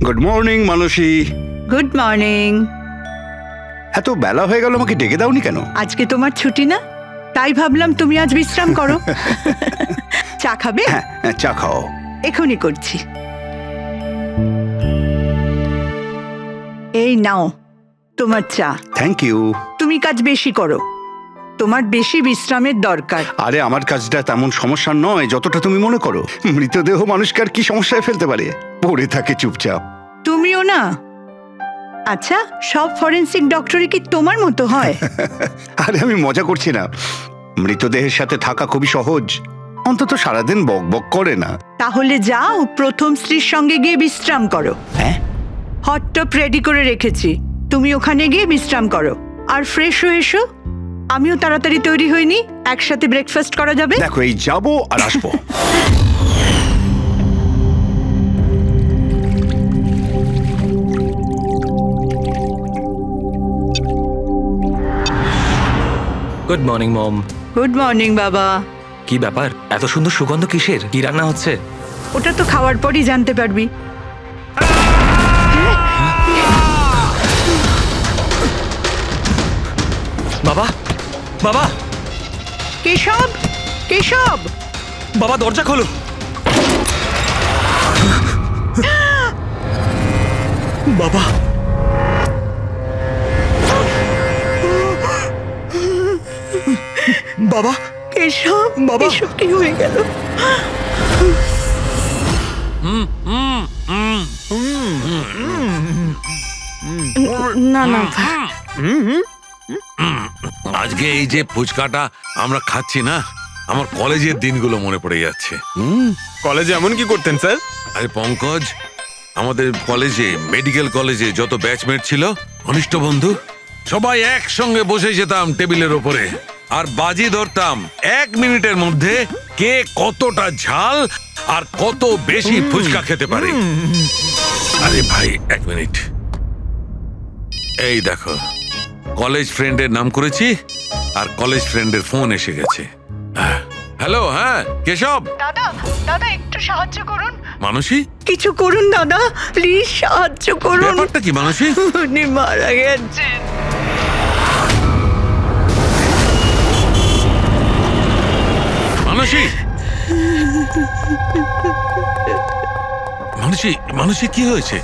Good morning Mansi. Good morning. এত বেলা হয়ে গেল, আমাকে ডেকে দাওনি কেন? আজকে তোমার ছুটি না, তাই ভাবলাম তুমি আজ বিশ্রাম করো। চা খাবে? হ্যাঁ, চা খাও। এখনই করছি। এই নাও তোমার চা। Thank you. তুমি কাজ বেশি করো, তোমার বেশি বিশ্রামের দরকার। আরে আমার কাজটা তেমন সমস্যা নয় যতটা তুমি মনে করো। মৃতদেহ মানুষকে আর কি সমস্যায় ফেলতে পারে, পড়ে থাকে চুপচাপ। তুমিও না। আচ্ছা, সব ফরেনসিক ডক্টরই কি তোমার মতো হয়? আরে আমি মজা করছি না, মৃতদেহের সাথে থাকা খুবই সহজ, অন্তত সারাদিন বক বক করে না। তাহলে যাও প্রথম স্ত্রীর সঙ্গে গিয়ে বিশ্রাম করো। হ্যাঁ, হট টপ রেডি করে রেখেছি, তুমি ওখানে গিয়ে বিশ্রাম করো আর ফ্রেশ হয়ে এসো। আমিও তাড়াতাড়ি তৈরি হইনি, একসাথে ব্রেকফাস্ট করা যাবে। দেখো এই যাবো আর আসবো। Good morning mom. Good morning বাবা। কি ব্যাপার, এত সুন্দর সুগন্ধ কিসের? কি রান্না হচ্ছে? ওটা তো খাওয়ার পরই জানতে পারবি। বাবা, বাবা, কেশব, কেশব, বাবা দরজা খোলো। বাবা, বাবা, কেশব, বাবা। এসব কি হয়ে গেল? না না, আজকে এই যে ফুচকাটা আমরা খাচ্ছি না, আমার কলেজের দিনগুলো মনে পড়ে যাচ্ছে। কলেজে এমন কি করতেন স্যার? আরে পঙ্কজ, আমাদের কলেজে, মেডিকেল কলেজে যত ব্যাচমেট ছিল, ঘনিষ্ঠ বন্ধু, সবাই একসঙ্গে বসে যেতাম টেবিলের ওপরে আর বাজি ধরতাম 1 মিনিটের মধ্যে কে কতটা ঝাল আর কত বেশি ফুচকা খেতে পারে। আরে ভাই 1 মিনিট, এই দেখো কলেজ ফ্রেন্ডের নাম করেছি আর কলেজ ফ্রেন্ডের ফোন এসে গেছে। হ্যালো, হ্যাঁ কেশব। দাদা, দাদা একটু সাহায্য করুন। মানসী, কিছু করুন দাদা, প্লিজ সাহায্য করুন। ব্যাপারটা কি মানসী? উনি মারা গেছেন। মানসী, মানসী, মানসী কি হয়েছে?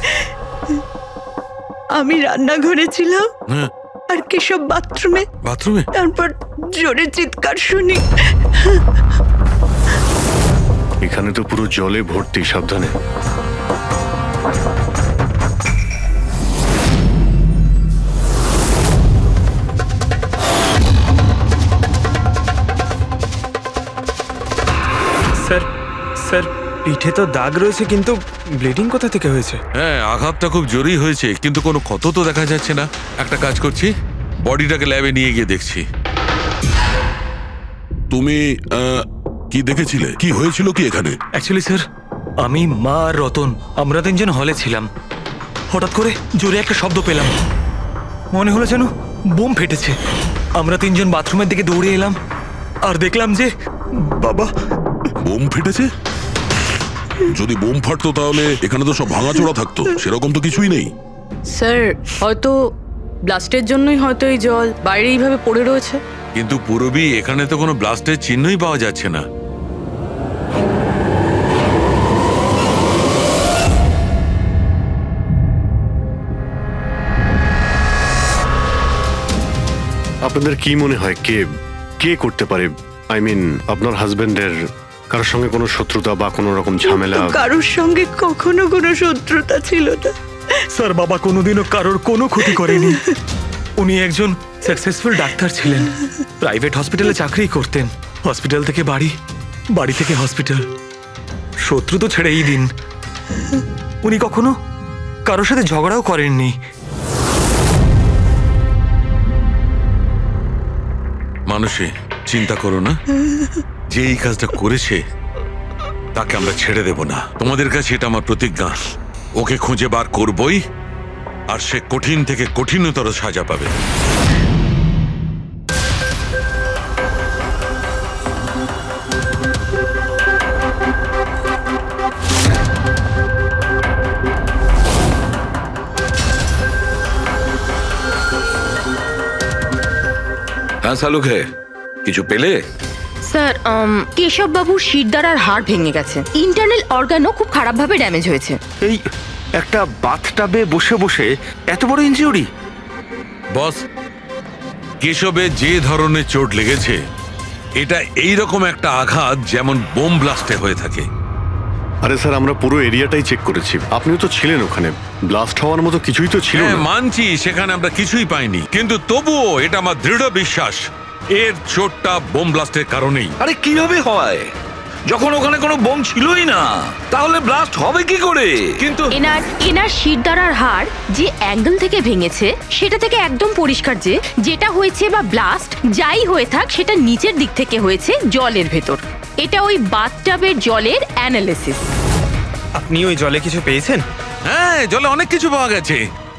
আমি রান্নাঘরে ছিলাম হ্যাঁ, আর কেশব বাথরুমে। বাথরুমে? তারপর জোরে চিৎকার শুনি। এখানে তো পুরো জলে ভর্তি, সাবধানে। স্যার, স্যার পিঠে তো দাগ রয়েছে, কিন্তু ব্লিডিং কোথা থেকে হয়েছে? হ্যাঁ, আঘাতটা খুব জোরেই হয়েছে, কিন্তু কোনো ক্ষত তো দেখা যাচ্ছে না। একটা কাজ করছি, বডিটাকে ল্যাবে নিয়ে গিয়ে দেখছি। তুমি কি দেখেছিলে? কি হয়েছিল কি এখানে? অ্যাকচুয়ালি স্যার, আমি, মা আর রতন আমরা 3 জন হলে ছিলাম। হঠাৎ করে জোরে একটা শব্দ পেলাম, মনে হলো যেন বোম ফেটেছে। আমরা 3 জন বাথরুমের দিকে দৌড়ে এলাম আর দেখলাম যে বাবা। বোম ফেটেছে? যদি বোম ফাটতো তাহলে এখানে তো সব ভাঙাচোরা থাকতো, সেরকম তো কিছুই নেই। স্যার, হয়তো ব্লাস্টের জন্যই হয়তো এই জল বাইরে এইভাবে পড়ে রয়েছে। কিন্তু পুরবি, এখানে তো কোনো ব্লাস্টের চিহ্নই পাওয়া যাচ্ছে না। আপনাদের কি মনে হয় কে কে করতে পারে? আই মিন, আপনার হাজবেন্ডের কারোর সঙ্গে কোনো শত্রুতা বা কোনো রকম ঝামেলা? কারোর সঙ্গে কখনো কোনো শত্রুতা ছিল না স্যার। বাবা কোনোদিনও কারোর কোনো ক্ষতি করেনি। উনি একজন সাকসেসফুল ডাক্তার ছিলেন, প্রাইভেট হসপিটালে চাকরি করতেন। হসপিটাল থেকে বাড়ি, বাড়ি থেকে হসপিটাল। শত্রু তো ছেড়েই দিন, উনি কখনো কারোর সাথে ঝগড়াও করেননি। মানসী, চিন্তা করো না, যে এই কাজটা করেছে তাকে আমরা ছেড়ে দেব না। তোমাদের কাছে এটা আমার প্রতিজ্ঞা। ওকে খুঁজে বার করবই, আর সে কঠিন থেকে কঠিনতর সাজা পাবে। হ্যাঁ সালুখে, কিছু পেলে? স্যার কেশব বাবুর শিরদাঁড় আর হাড় ভেঙে গেছে, ইন্টারনাল অর্গানও খুব খারাপভাবে ড্যামেজ হয়েছে। এই একটা বাথটাবে বসে বসে এত বড় ইনজিউরি? বস, কেশবে যে ধরনের চোট লেগেছে এটা এইরকম একটা আঘাত যেমন বোম ব্লাস্টে হয়ে থাকে। আরে স্যার, আমরা পুরো এরিয়াটাই চেক করেছি, আপনিও তো ছিলেন ওখানে, ব্লাস্ট হওয়ার মতো কিছুই তো ছিল না। মানছি সেখানে আমরা কিছুই পাইনি, কিন্তু তবুও এটা আমার দৃঢ় বিশ্বাস এর চোটটা বোম ব্লাস্টের কারণেই। আরে কিভাবে হয় যখন ওখানে কোনো বোম ছিলই না? তাহলে ব্লাস্ট হবে কি করে? কিন্তু এনার শিরদাঁড় আর হাড় যে অ্যাঙ্গেল থেকে ভেঙেছে সেটা থেকে একদম পরিষ্কার যে যেটা হয়েছে বা ব্লাস্ট যাই হয়ে থাক সেটা নিচের দিক থেকে হয়েছে, জলের ভেতর। এটা ওই বাথটাবের জলের অ্যানালিসিস। আপনি ওই জলে কিছু পেয়েছেন? হ্যাঁ, জলে অনেক কিছু পাওয়া গেছে।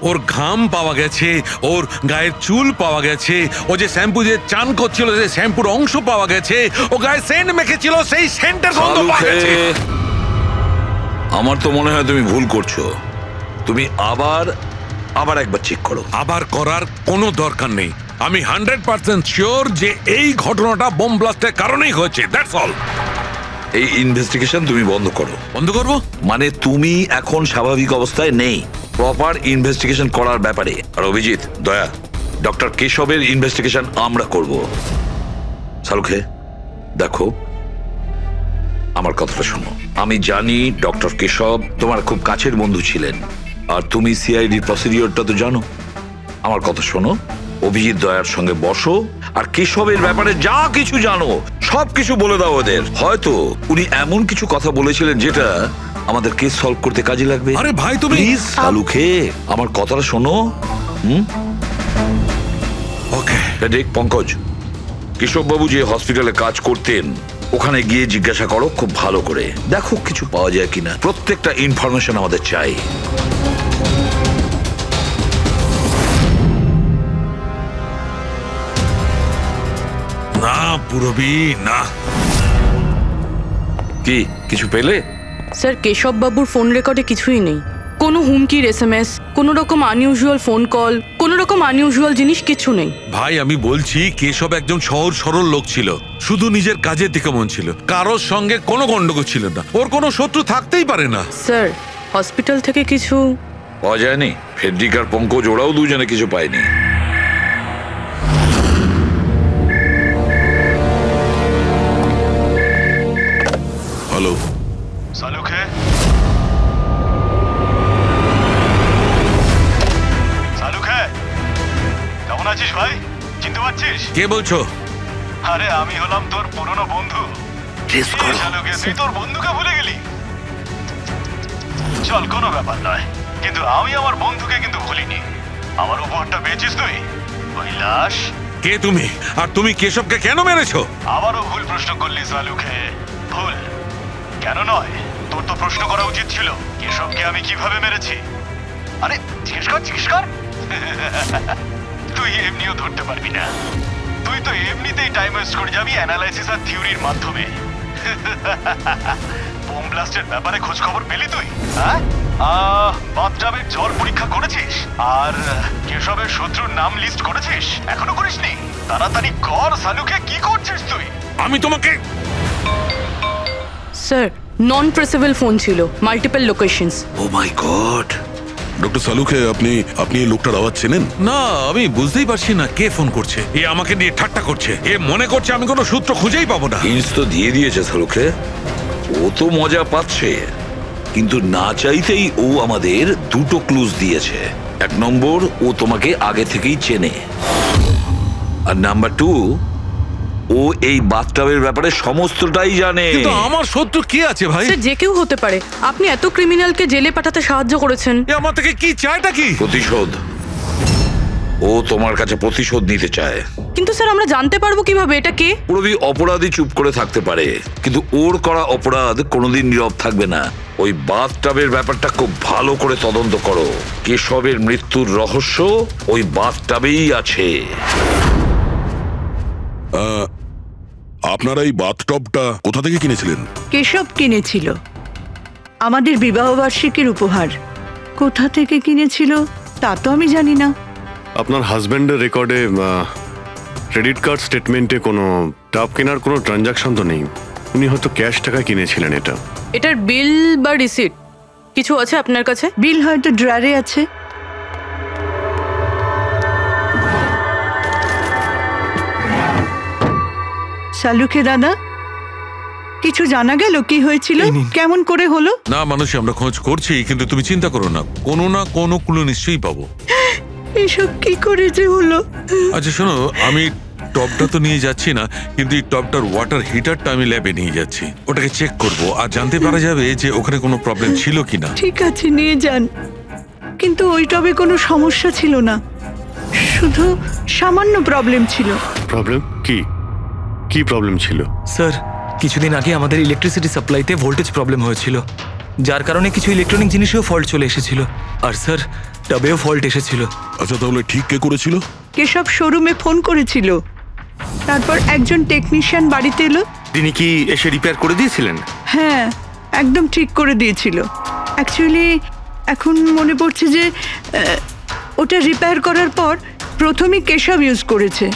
ওর ঘাম পাওয়া গেছে, ওর গায়ের চুল পাওয়া গেছে, ও যে শ্যাম্পু দিয়ে চান করছিল যে শ্যাম্পুর অংশ পাওয়া গেছে, ও গায়ে সেন্ট মেখেছিল সেই সেন্টের গন্ধ পাওয়া গেছে। আমার তো মনে হয় তুমি ভুল করছো। তুমি আবার একবার চেক করো। আবার করার কোনো দরকার নেই। আমি 100% শিওর যে এই ঘটনাটা বোম ব্লাস্টের কারণেই হয়েছে। That's all. এই ইনভেস্টিগেশন তুমি বন্ধ করো। বন্ধ করবো মানে তুমি এখন স্বাভাবিক অবস্থায় নেই প্রপার ইনভেস্টিগেশন করার ব্যাপারে। আর অভিজিৎ, দয়া, ডক্টর কেশবের ইনভেস্টিগেশন আমরা করব। সালুখে দেখো, আমার কথাটা শোনো। আমি জানি ডক্টর কেশব তোমার খুব কাছের বন্ধু ছিলেন, আর তুমি সিআইডি প্রসিডিওরটা তো জানো। আমার কথা শোনো, অভিজিৎ দয়ার সঙ্গে বসো আর কেশবের ব্যাপারে যা কিছু জানো সব কিছু বলে দাও ওদের। হয়তো উনি এমন কিছু কথা বলেছিলেন যেটা আমাদের কেস সলভ করতে কাজে লাগবে। আরে ভাই তুমি প্লিজ সালুখে আমার কথাটা শোনো। ওকে। দেখ পঙ্কজ, কেশববাবু যে হসপিটালে কাজ করতেন ওখানে গিয়ে জিজ্ঞাসা করো খুব ভালো করে, দেখো কিছু পাওয়া যায় কিনা। প্রত্যেকটা ইনফরমেশন আমাদের চাই। না পুরবি না। কি কিছু পেলে? স্যার কেশব বাবুর ফোন রেকর্ডে কিছুই নেই। কোনো হুমকির SMS, কোনো রকম আনইউজুয়াল ফোন কল, কোনো রকম আনইউজুয়াল জিনিস কিছু নেই। ভাই আমি বলছি কেশব একজন সহজ সরল লোক ছিল, শুধু নিজের কাজের দিকে মন ছিল, কারোর সঙ্গে কোনো গন্ডগোল ছিল না, ওর কোনো শত্রু থাকতেই পারে না। স্যার হসপিটাল থেকে কিছু পাওয়া যায়নি? ফেডরিক আর পঙ্কজ ওরাও দুজনে কিছু পায়নি। হ্যালো সালুখে, সালুখে কেমন আছিস ভাই? চিনতে পারছিস? কে বলছো? আরে আমি হলাম তোর পুরনো বন্ধু। সালুখে, তুই তোর বন্ধুকে ভুলে গেলি? চল, কোনো ব্যাপার নয়, কিন্তু আমি আমার বন্ধুকে কিন্তু ভুলিনি। আমার উপহারটা পেয়েছিস তুই? ওই লাশ। কে তুমি? আর তুমি কেশবকে কেন মেরেছো? আবারও ভুল প্রশ্ন করলি সালুখে। ভুল কেন নয়, তোর তো প্রশ্ন করা উচিত ছিল কেশবকে আমি কিভাবে মেরেছি। আরে জিজ্ঞেস কর। তুই এমনিও ধরতে পারবি না, তুই তো এমনিতেই টাইম ওয়েস্ট করে যাবি অ্যানালাইসিস আর থিওরির মাধ্যমে। বোম ব্লাস্টের ব্যাপারে খোঁজ খবর পেলি তুই? হ্যাঁ, বাথটাবের জল পরীক্ষা করেছিস? আর কেশবের শত্রুর নাম লিস্ট করেছিস? এখনো করিসনি? তাড়াতাড়ি কর সালুকে, কি করছিস তুই? আমি তোমাকে। স্যার নন ট্রেসেবল ফোন ছিল, মাল্টিপল লোকেশনস। ও মাই গড। ডক্টর সালুখে, আপনি এই লোকটার আওয়াজ চেনেন? না, আমি বুঝতেই পারছি না কে ফোন করছে। এ আমাকে নিয়ে ঠাট্টা করছে, এ মনে করছে আমি কোনো সূত্র খুঁজেই পাবো না। হিন্টস তো দিয়ে দিয়েছে সালুখে, ও তো মজা পাচ্ছে, কিন্তু না চাইতেই ও আমাদের দুটো ক্লুজ দিয়েছে। এক নম্বর, ও তোমাকে আগে থেকেই চেনে, আর নাম্বার 2, ও এই বাথটাবের ব্যাপারে সমস্তটাই জানে। কিন্তু আমার শত্রু কে আছে ভাই? স্যার যে কেউ হতে পারে। আপনি এত ক্রিমিনালকে জেলে পাঠাতে সাহায্য করেছেন। এ আমার থেকে কি চায়টা কি? প্রতিশোধ। ও তোমার কাছে প্রতিশোধ নিতে চায়। কিন্তু স্যার আমরা জানতে পারবো কিভাবে এটা কে? পুরোবি অপরাধী চুপ করে থাকতে পারে, কিন্তু ওর করা অপরাধ কোনোদিন নীরব থাকবে না। ওই বাথটাবের ব্যাপারটা খুব ভালো করে তদন্ত করো। কেশবের মৃত্যুর রহস্য ওই বাথটাবেই আছে। আপনারা এই বাথটবটা কোথা থেকে কিনেছিলেন? কেশব কিনেছিল, আমাদের বিবাহবার্ষিকীর উপহার। কোথা থেকে কিনেছিল তা তো আমি জানি না। আপনার হাজবেন্ডের রেকর্ডে ক্রেডিট কার্ড স্টেটমেন্টে কোনো টাব কেনার কোনো ট্রানজাকশন তো নেই। উনি হয়তো ক্যাশ টাকায় কিনেছিলেন এটা। এটার বিল বা রিসিট কিছু আছে আপনার কাছে? বিল হয়তো ড্রয়ারে আছে। শালুকে দাদা, কিছু জানা গেল কি হয়েছিল, কেমন করে হলো? না মানুষ, আমরা খোঁজ করছি, কিন্তু তুমি চিন্তা করো না, কোনো না কোনো ক্লু নিশ্চয়ই পাবো। এসব কি করে যে হলো? আচ্ছা শোনো, আমি টপটা তো নিয়ে যাচ্ছি না, কিন্তু এই টপটার ওয়াটার হিটারটা আমি ল্যাবে নিয়ে যাচ্ছি। ওটাকে চেক করব আর জানতে পারা যাবে যে ওখানে কোনো প্রবলেম ছিল কিনা। ঠিক আছে, নিয়ে যান, কিন্তু ওই টবে কোনো সমস্যা ছিল না, শুধু সামান্য প্রবলেম ছিল। প্রবলেম কি? কি প্রবলেম ছিল? স্যার, কিছুদিন আগে আমাদের ইলেকট্রিসিটি সাপ্লাইতে ভোল্টেজ প্রবলেম হয়েছিল, যার কারণে কিছু ইলেকট্রনিক জিনিসেও ফল্ট চলে এসেছিল। আর স্যার, টবেও ফল্ট এসেছিল। আচ্ছা, তাহলে ঠিক কে করেছিল? কেশব শোরুমে ফোন করেছিল, তারপর একজন টেকনিশিয়ান বাড়িতে এলো। তিনি কি এসে রিপেয়ার করে দিয়েছিলেন? হ্যাঁ, একদম ঠিক করে দিয়েছিল। অ্যাকচুয়ালি এখন মনে পড়ছে যে ওটা রিপেয়ার করার পর প্রথমেই কেশব ইউজ করেছে।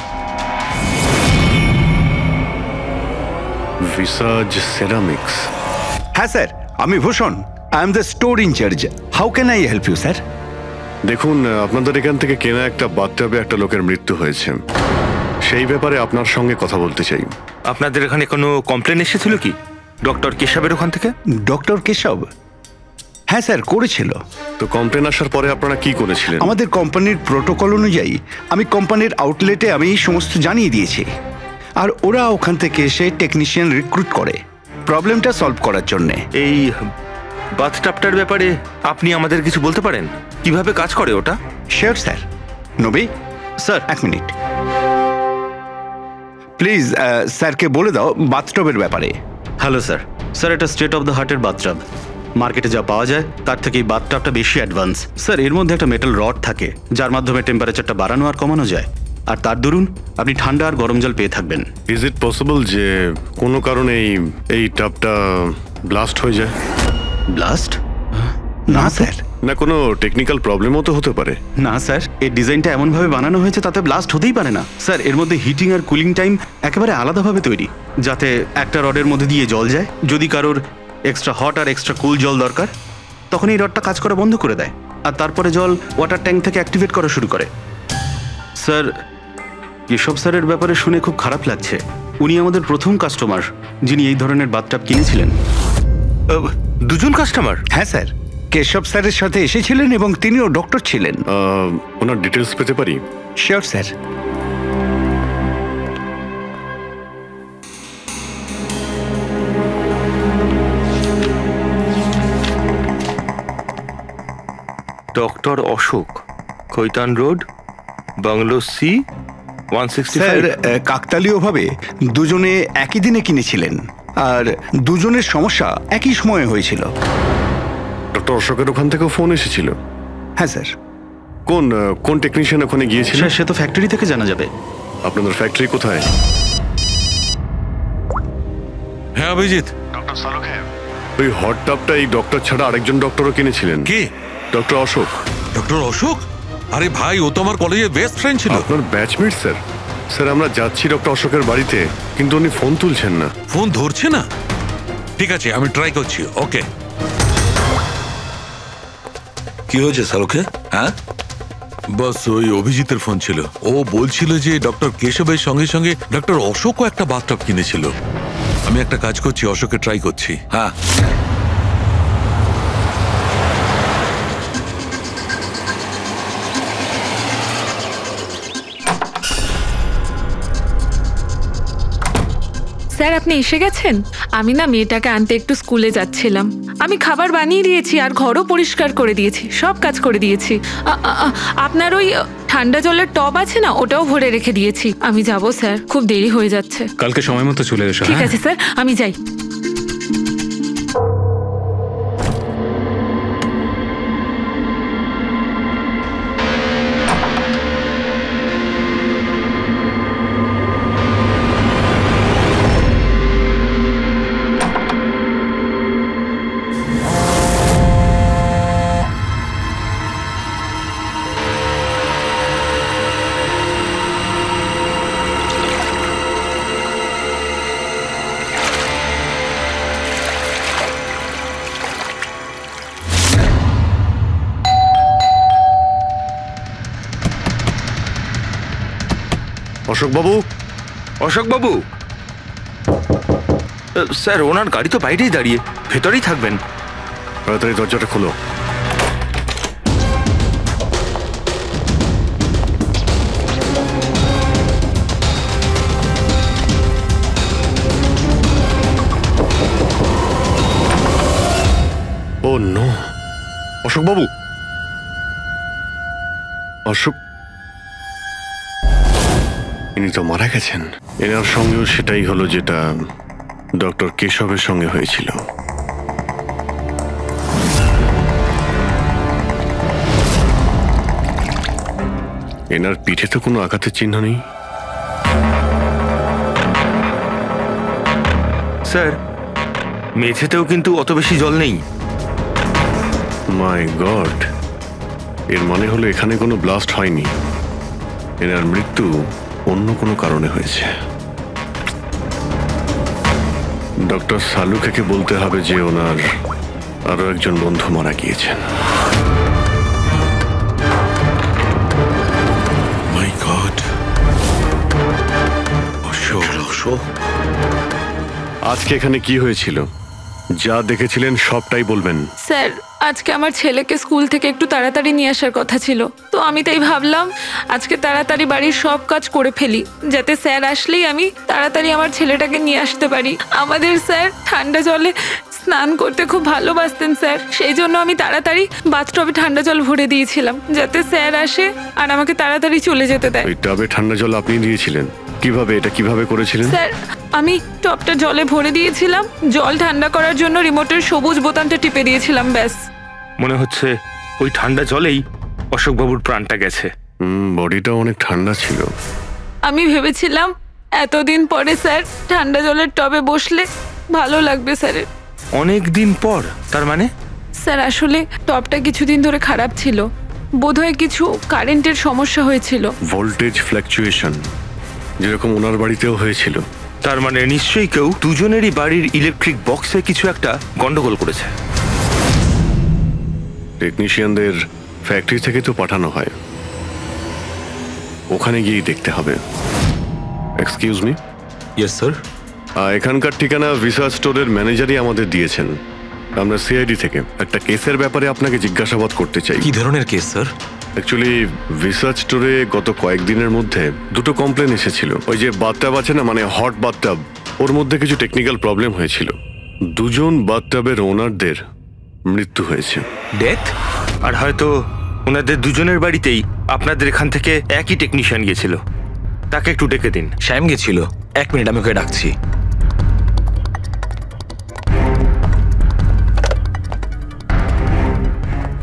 ভিসাজ সেরামিক্স। হ্যাঁ স্যার, আমি Bhushan, I am the store in charge. How can I help you sir? দেখুন, আপনাদের এখান থেকে কেনা একটা বাথটাবে একটা লোকের মৃত্যু হয়েছে, সেই ব্যাপারে আপনার সঙ্গে কথা বলতে চাই। আপনাদের এখানে কোনো কমপ্লেন এসেছিল কি ডক্টর কেশবের ওখান থেকে? ডক্টর কেশব? হ্যাঁ স্যার, করেছিল। তো কমপ্লেন আসার পরে আপনারা কি করেছিলেন? আমাদের কোম্পানির প্রোটোকল অনুযায়ী আমি কোম্পানির আউটলেটে আমি এই সমস্ত জানিয়ে দিয়েছি, আর ওরা ওখান থেকে এসে টেকনিশিয়ান রিক্রুট করে প্রবলেমটা সলভ করার জন্যে। এই বাথটাবটার ব্যাপারে আপনি আমাদের কিছু বলতে পারেন? কিভাবে কাজ করে ওটা? Sure sir. নবী স্যার, এক মিনিট প্লিজ। স্যারকে বলে দাও বাথটবের ব্যাপারে। Hello sir. স্যার, এটা স্টেট অফ দ্য হার্টের বাথটাব। মার্কেটে যা পাওয়া যায় তার থেকে এই বাথটাবটা বেশি অ্যাডভান্স। স্যার, এর মধ্যে একটা মেটাল রড থাকে, যার মাধ্যমে টেম্পারেচারটা বাড়ানো আর কমানো যায়, আর তার দরুন আপনি ঠান্ডা আর গরম জল পেয়ে থাকবেন। ইজ ইট পসিবল যে কোনো কারণে এই টাবটা ব্লাস্ট হয়ে যায়? ব্লাস্ট? না স্যার। না, কোনো টেকনিক্যাল প্রবলেমও তো হতে পারে। না স্যার, এর ডিজাইনটা এমনভাবে বানানো হয়েছে তাতে ব্লাস্ট হতেই পারে না। স্যার, এর মধ্যে হিটিং আর কুলিং টাইম একেবারে আলাদাভাবে তৈরি, যাতে একটা রডের মধ্যে দিয়ে জল যায়। যদি কারোর এক্সট্রা হট আর এক্সট্রা কুল জল দরকার, তখন এই রডটা কাজ করা বন্ধ করে দেয়, আর তারপরে জল ওয়াটার ট্যাঙ্ক থেকে অ্যাক্টিভেট করা শুরু করে। স্যার, কেশব স্যারের ব্যাপারে শুনে খুব খারাপ লাগছে। উনি আমাদের প্রথম কাস্টমার যিনি এই ধরনের বাথটাব কিনেছিলেন। দুজন কাস্টমার? হ্যাঁ স্যার, কেশব স্যারের সাথে এসেছিলেন এবং তিনিও ডক্টর ছিলেন। ওনার ডিটেলস পেতে পারি? Sure sir. Doctor Ashok, Khaitan road, bungalow C 165। Sir, কাকতালীয়ভাবে দুজনে একই দিনে কিনেছিলেন, আর দুজনের সমস্যা একই সময়ে হয়েছিল। ডক্টর অশোকের ওখান থেকেও ফোন এসেছিল? হ্যাঁ স্যার। কোন টেকনিশিয়ান ওখানে গিয়েছিল? সে তো ফ্যাক্টরি থেকে জানা যাবে। আপনাদের ফ্যাক্টরি কোথায়? হ্যাঁ অভিজিৎ। ডক্টর সালুকে, ওই হট টাবটা এই ডক্টর ছাড়া আরেকজন ডক্টরও কিনেছিলেন। কে? ডক্টর অশোক। ডক্টর অশোক? আরে ভাই, ও তো আমার কলেজের বেস্ট ফ্রেন্ড ছিল। আপনার ব্যাচমেট স্যার। স্যার, আমরা যাচ্ছি ডক্টর অশোকের বাড়িতে, কিন্তু উনি ফোন তুলছেন না। ফোন ধরছে না? ঠিক আছে, আমি ট্রাই করছি। ওকে। কি হয়েছে সালুকে? হ্যাঁ, বাস ওই অভিজিতের ফোন ছিল। ও বলছিল যে ডক্টর কেশবের সঙ্গে সঙ্গে ডক্টর অশোকও একটা বাথটাব কিনেছিল। আমি একটা কাজ করছি, অশোকে ট্রাই করছি। হ্যাঁ। স্যার, আপনি এসে গেছেন? আমি না মেয়েটাকে আনতে একটু স্কুলে যাচ্ছিলাম। আমি খাবার বানিয়ে দিয়েছি আর ঘরও পরিষ্কার করে দিয়েছি, সব কাজ করে দিয়েছি। আপনার ওই ঠান্ডা জলের টব আছে না, ওটাও ভরে রেখে দিয়েছি। আমি যাব স্যার, খুব দেরি হয়ে যাচ্ছে। কালকে সময় মতো চলে এসো। ঠিক আছে স্যার, আমি যাই। অশোকবাবু, অশোকবাবু, স্যার ওনার গাড়ি তো বাইরেই দাঁড়িয়ে, ভেতরেই থাকবেন। তাড়াতাড়ি দরজাটা খোলো। ও নো, অশোকবাবু, অশোক, ইনি তো মারা গেছেন। এনার সঙ্গেও সেটাই হলো যেটা ডক্টর কেশবের সঙ্গে হয়েছিল। এনার পিঠে তো কোনো আঘাতের চিহ্ন নেই। স্যার মেঝেতেও কিন্তু অত বেশি জল নেই। মাই গড, এর মানে হলো এখানে কোনো ব্লাস্ট হয়নি, এনার মৃত্যু অন্য কোনো কারণে হয়েছে। ডক্টর সালুকে বলতে হবে যে ওনার আরো একজন বন্ধু মারা গিয়েছেন। মাই গড, আজকে এখানে কি হয়েছিল? যা দেখেছিলেন সবটাই বলবেন। স্যার আজকে আমার ছেলেকে স্কুল থেকে একটু তাড়াতাড়ি নিয়ে আসার কথা ছিল, তো আমি তাই ভাবলাম আজকে তাড়াতাড়ি বাড়ির সব কাজ করে ফেলি, যাতে স্যার আসলেই আমি তাড়াতাড়ি আমার ছেলেটাকে নিয়ে আসতে পারি। আমাদের স্যার ঠান্ডা জলে স্নান করতে খুব ভালোবাসতেন স্যার, সেই জন্য আমি তাড়াতাড়ি বাথটবে ঠান্ডা জল ভরে দিয়েছিলাম, যাতে স্যার আসে আর আমাকে তাড়াতাড়ি চলে যেতে দেয়। ওই টবে ঠান্ডা জল আপনি দিয়েছিলেন? কিভাবে, এটা কিভাবে করেছিলেন? স্যার আমি টবটা জলে ভরে দিয়েছিলাম, জল ঠান্ডা করার জন্য রিমোটের সবুজ বোতামটা টিপে দিয়েছিলাম, ব্যাস। মনে হচ্ছে ওই ঠান্ডা জলেই অশোকবাবুর প্রাণটা গেছে। বডিটা অনেক ঠান্ডা ছিল। আমি ভেবেছিলাম এতদিন পরে স্যার ঠান্ডা জলের টবে বসলে ভালো লাগবে স্যারের। অনেক দিন পর? তার মানে? স্যার আসলে টবটা কিছুদিন ধরে খারাপ ছিল, বোধহয় কিছু কারেন্টের সমস্যা হয়েছিল। ভোল্টেজ ফ্ল্যাকচুয়েশন, যেরকম ওনার বাড়িতেও হয়েছিল। তার মানে নিশ্চয়ই কেউ দুজনেরই বাড়ির ইলেকট্রিক বক্সে কিছু একটা গন্ডগোল করেছে। টেকনিশিয়ানদের ফ্যাক্টরি থেকে তো পাঠানো হয়, ওখানে গিয়েই দেখতে হবে। Excuse me. Yes sir. এখানকার ঠিকানা ভিসা স্টোরের ম্যানেজারই আমাদের দিয়েছেন। আমরা সিআইডি থেকে একটা কেসের ব্যাপারে আপনাকে জিজ্ঞাসাবাদ করতে চাই। কি ধরনের কেস স্যার? অ্যাকচুয়ালি ভিসা স্টোরে গত কয়েকদিনের মধ্যে দুটো কমপ্লেন এসেছিল। ওই যে বাথটাব আছে না, মানে হট বাথটাব, ওর মধ্যে কিছু টেকনিক্যাল প্রবলেম হয়েছিল। দুজন বাথটাবের ওনারদের মৃত্যু হয়েছে। ডেথ? আর হয়তো ওনাদের দুজনের বাড়িতেই আপনাদের এখান থেকে একই টেকনিশিয়ান গেছিল। তাকে একটু ডেকে দিন। শ্যাম গেছিল। 1 মিনিট, আমি ওকে ডাকছি।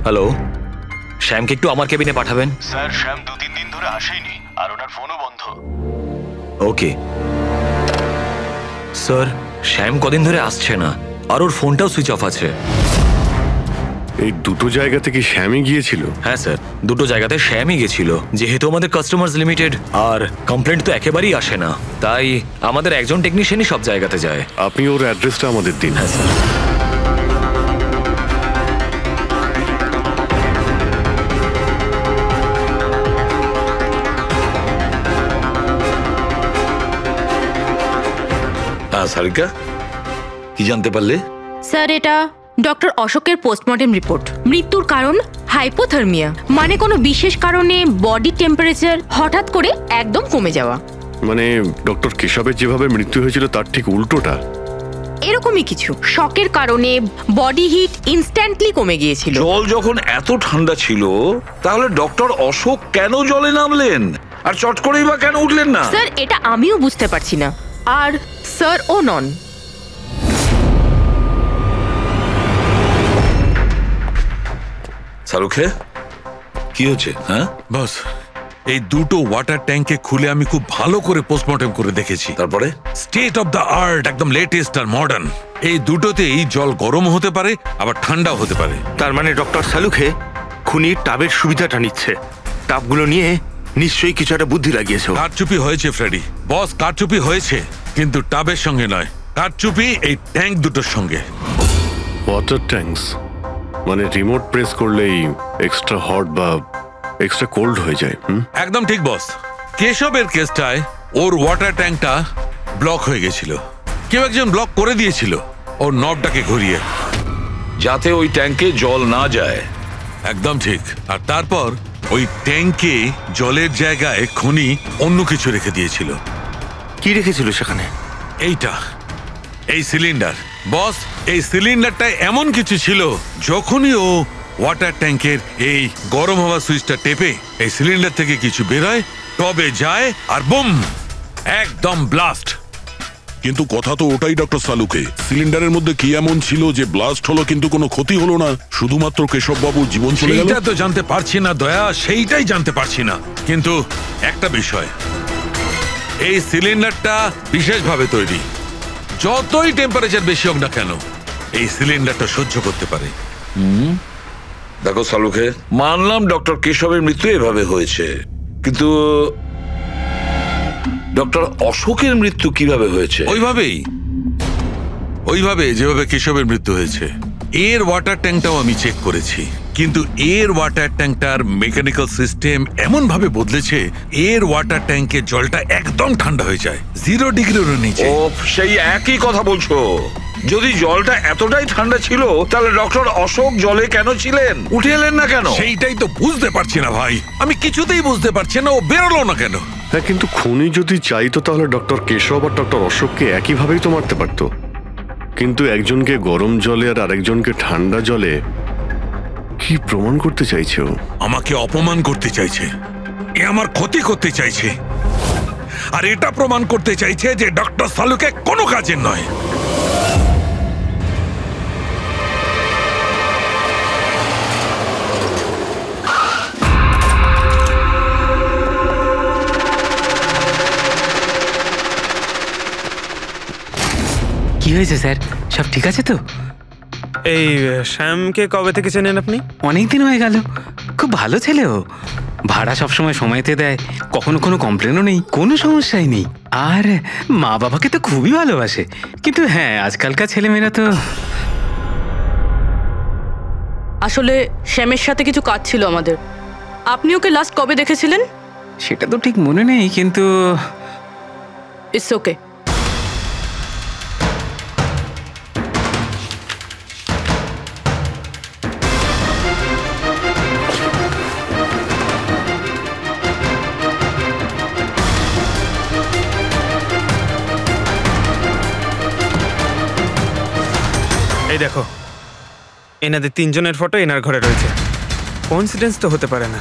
হ্যালো, শ্যামকে একটু আমার কেবিনে পাঠাবেন। স্যার শ্যাম 2-3 দিন ধরে আসেনি, আর ওনার ফোনও বন্ধ। ওকে স্যার, শ্যাম কদিন ধরে আসছে না, আর ওর ফোনটাও সুইচ অফ আছে। এই দুটো জায়গাতে কি শ্যামই গিয়েছিল? হ্যাঁ স্যার, দুটো জায়গাতে শ্যামই গেছিল। যেহেতু আমাদের কাস্টমার্স লিমিটেড আর কমপ্লেন্ট তো একেবারেই আসে না, তাই আমাদের একজন টেকনিশিয়ানই সব জায়গাতে যায়। আপনি ওর অ্যাড্রেসটা আমাদের দিন। হ্যাঁ স্যার। হ্যাঁ সারিকা, কি জানতে পারলে? স্যার এটা ডক্টর অশোকের পোস্টমর্টেম রিপোর্ট। মৃত্যুর কারণ হাইপোথার্মিয়া, মানে কোনো বিশেষ কারণে বডি টেম্পারেচার হঠাৎ করে একদম কমে যাওয়া। মানে ডক্টর কেশবের যেভাবে মৃত্যু হয়েছিল তার ঠিক উল্টোটা? এরকমই কিছু। শকের কারণে বডি হিট ইনস্ট্যান্টলি কমে গিয়েছিল। জল যখন এত ঠান্ডা ছিল, তাহলে ডক্টর অশোক কেন জলে নামলেন আর চট করেই বা কেন উঠলেন না? স্যার এটা আমিও বুঝতে পারছি না, আর স্যার ও নন। শাহরুখে কি হচ্ছে? হ্যাঁ বস, এই দুটো ওয়াটার ট্যাঙ্কে খুলে আমি খুব ভালো করে পোস্টমর্টম করে দেখেছি। তারপরে স্টেট অফ দ্য আর্ট, একদম লেটেস্ট আর মডার্ন। এই দুটোতেই জল গরম হতে পারে, আবার ঠান্ডাও হতে পারে। তার মানে ডক্টর শালুখে খুনির টাবের সুবিধাটা নিচ্ছে। টাবগুলো নিয়ে নিশ্চয়ই কিছু একটা বুদ্ধি লাগিয়েছে। কারচুপি হয়েছে ফ্রেডি বস, কারচুপি হয়েছে, কিন্তু টাবের সঙ্গে নয়। কারচুপি এই ট্যাঙ্ক দুটোর সঙ্গে। ওয়াটার ট্যাঙ্কস মানে রিমোট প্রেস করলেই এক্সট্রা হট বা এক্সট্রা কোল্ড হয়ে যায়। একদম ঠিক বস। কেশবের কেসটায় ওর ওয়াটার ট্যাঙ্কটা ব্লক হয়ে গেছিল। কেউ একজন ব্লক করে দিয়েছিল ওর নবটাকে ঘুরিয়ে, যাতে ওই ট্যাঙ্কে জল না যায়। একদম ঠিক। আর তারপর ওই ট্যাঙ্কে জলের জায়গায় খনি অন্য কিছু রেখে দিয়েছিল। কি রেখেছিল সেখানে? এইটা, এই সিলিন্ডার। বস, এই সিলিন্ডারটা এমন কিছু ছিল, যখনই ও ওয়াটার ট্যাঙ্কের এই গরম হওয়া সুইচটা টেপে এই সিলিন্ডার থেকে কিছু বেরোয়, টবে যায় আর বুম, একদম ব্লাস্ট। কিন্তু কথা তো ওটাই ডক্টর সালুকে, সিলিন্ডারের মধ্যে কি এমন ছিল যে ব্লাস্ট হলো কিন্তু কোনো ক্ষতি হলো না, শুধুমাত্র কেশব বাবুর জীবন চলে গেল? সেইটা তো জানতে পারছি না দয়া, সেইটাই জানতে পারছি না। কিন্তু একটা বিষয়, এই সিলিন্ডারটা বিশেষভাবে তৈরি। যতই টেম্পারেচার বেশি হোক না কেন, এই সিলিন্ডারটা সহ্য করতে পারে। দেখো সালুকে, মানলাম ডক্টর কেশবের মৃত্যু এভাবে হয়েছে, কিন্তু ডক্টর অশোকের মৃত্যু কিভাবে হয়েছে? ওইভাবে যেভাবে কেশবের মৃত্যু হয়েছে। এর ওয়াটার ট্যাঙ্কটাও আমি চেক করেছি, কিন্তু এর ওয়াটার ট্যাঙ্কটার মেকানিক্যাল সিস্টেম এমন ভাবে বদলেছে, এর ওয়াটার ট্যাঙ্কের জলটা একদম ঠান্ডা হয়ে যায়, 0 ডিগ্রিরও নিচে। ও, সেই একই কথা বলছো? যদি জলটা এতটাই ঠান্ডা ছিল, তাহলে ডক্টর অশোক জলে কেন ছিলেন? উঠে এলেন না কেন? সেইটাই তো বুঝতে পারছি না ভাই, আমি কিছুতেই বুঝতে পারছি না ও বেরোলো না কেন। হ্যাঁ, কিন্তু খুনি যদি চাইতো তাহলে ডক্টর কেশব আর ডক্টর অশোককে একইভাবেই তো মারতে পারতো। কিন্তু একজনকে গরম জলে আর আরেকজনকে ঠান্ডা জলে, কি প্রমাণ করতে চাইছে ও? আমাকে অপমান করতে চাইছে, এ আমার ক্ষতি করতে চাইছে, আর এটা প্রমাণ করতে চাইছে যে ডক্টর সালুকে কোনো কাজের নয়। কি হয়েছে স্যার, সব ঠিক আছে তো? এই শ্যামকে কবে থেকে চেনেন আপনি? অনেক দিন হয়ে গেল, খুব ভালো ছেলে ও। ভাড়া সবসময় সময়তে দেয়, কখনো কোনো কমপ্লেনও নেই, কোনো সমস্যাই নেই। আর মা বাবাকে তো খুবই ভালোবাসে। কিন্তু হ্যাঁ, আজকালকার ছেলেমেয়েরা তো। আসলে শ্যামের সাথে কিছু কাজ ছিল আমাদের। আপনি ওকে লাস্ট কবে দেখেছিলেন? সেটা তো ঠিক মনে নেই, কিন্তু ইটস ওকে। এই দেখো, এনাদের তিনজনের ফটো এনার ঘরে রয়েছে। কোইন্সিডেন্স তো হতে পারে না।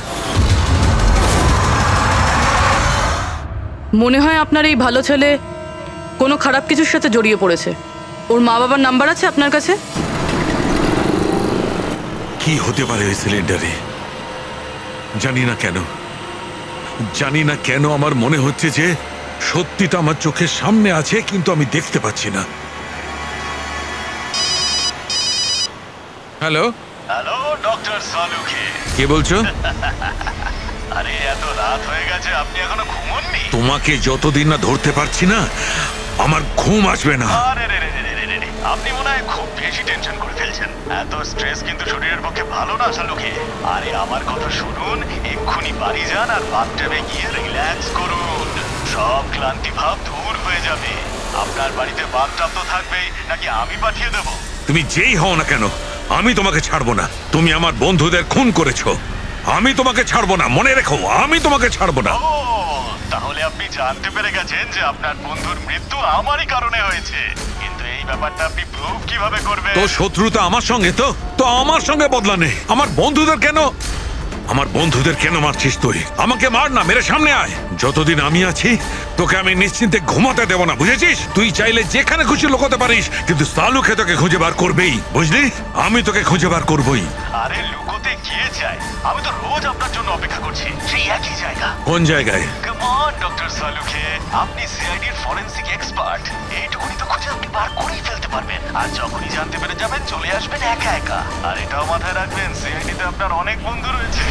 মনে হয় আপনার এই ভালো ছেলে কোনো খারাপ কিছুর সাথে জড়িয়ে পড়েছে। ওর মা বাবার নাম্বার আছে আপনার কাছে? কি হতে পারে ওই সিলিন্ডারে? জানি না কেন আমার মনে হচ্ছে যে সত্যিটা আমার চোখের সামনে আছে, কিন্তু আমি দেখতে পাচ্ছি না। হ্যালো ডক্টর সালুকে, কে বলছো? আরে এত রাত হয়ে গেছে, আপনি এখনো ঘুমোননি? তোমাকে যতদিন না ধরতে পারছি না, আমার ঘুম আসবে না। আরে রে রে রে রে রে, আপনি মনে হয় খুব বেশি টেনশন করে ফেলছেন। এত স্ট্রেস কিন্তু শরীরের পক্ষে ভালো না সালুকে। আরে আমার কথা শুনুন, এক্ষুনি বাড়ি যান আর বাথটাবে গিয়ে রিল্যাক্স করুন। সব ক্লান্তি ভাব দূর হয়ে যাবে। আপনার বাড়িতে বাথটাব তো থাকবেই, নাকি আমি পাঠিয়ে দেবো? তুমি যেই হও না কেন, আমি তোমাকে ছাড়বো না। তুমি আমার বন্ধুদের খুন করেছো, আমি তোমাকে ছাড়বো না। মনে রেখো, আমি তোমাকে ছাড়বো না। তাহলে আপনি জানতে পেরে গেছেন যে আপনার বন্ধুর মৃত্যু আমারই কারণে হয়েছে, কিন্তু এই ব্যাপারটা আপনি প্রুভ কিভাবে করবেন? তো শত্রুতা আমার সঙ্গে, তো আমার সঙ্গে বদলা নেই। আমার বন্ধুদের কেন মারছিস তুই? আমাকে মার না, মেরে সামনে আয়। যতদিন আমি আছি তোকে আমি নিশ্চিন্তে ঘুমাতে দেব না, বুঝেছিস? তুই চাইলে যেখানে খুশি লুকোতে পারিস, কিন্তু সালুকে তোকে খুঁজে বার করবেই, বুঝলি? আমি তোকে খুঁজে বার করবই। আরে লুকোতে গিয়ে যায়, আমি তো রোজ আপনার জন্য অপেক্ষা করছি, সেই একই জায়গা। কোন জায়গায়? কাম অন ডক্টর সালুকে, আপনি সিআইডির ফরেনসিক এক্সপার্ট। এইটুকুনি তো খুঁজে আপনি বার করেই ফেলতে পারবেন। আর যখনই জানতে পেরে যাবেন, চলে আসবেন একা একা। আর এটাও মাথায় রাখবেন, সিআইডিতে আপনার অনেক বন্ধু রয়েছে।